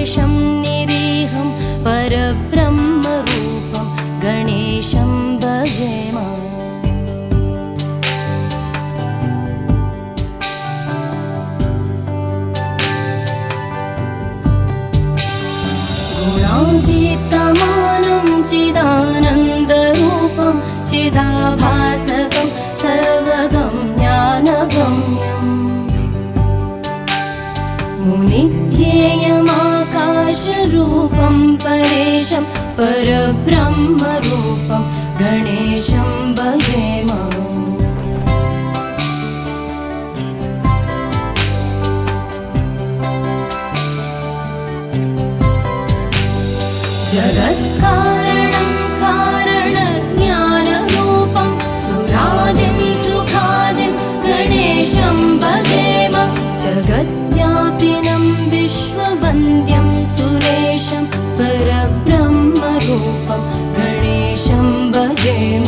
परेशं निरीहं परब्रह्मरूपं गणेशं भजेम। गुणातीतमानं चिदानन्दरूपं चिदाभासकं सर्वगं ज्ञानगम्यम् मुनिध्येयमाकाशरूपं परेशं परब्रह्मरूपं गणेशं भजेम। जगत्कारणं कारणज्ञानरूपं सुरादिं सुखादिं गणेशं भजेम। जगद्व्यापिनं विश्ववन्द्यं सुरेशं परब्रह्मरूपं गणेशं भजेम।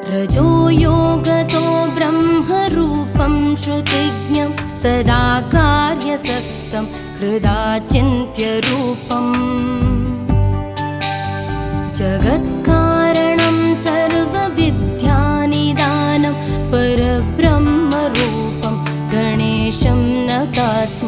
रजो योगतो ब्रह्मरूपं श्रुतिज्ञं सदा कार्यसक्तं हृदा चिन्त्यरूपम् जगत्कारणं सर्वविद्यानिदानं परब्रह्मरूपं गणेशं नतास्म।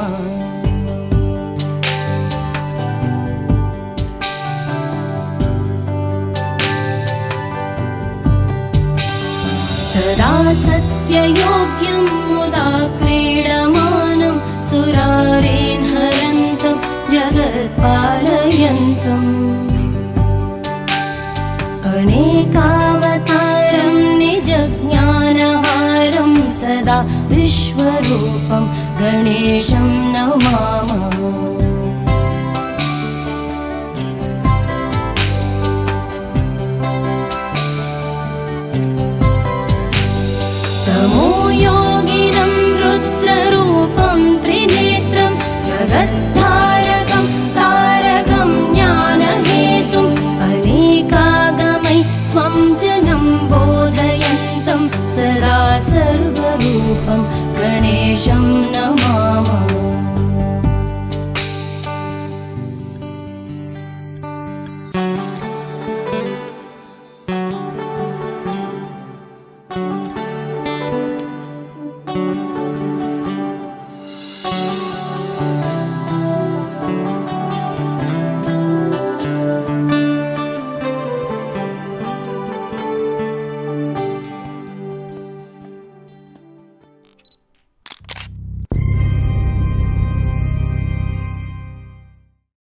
सदा सत्ययोग्यं मुदा क्रीडमानं सुरारेन् हरन्तं जगत्पालयन्तम् अनेकावतारं निजज्ञानहारं सदा विश्वरूपं गणेशं नमामः।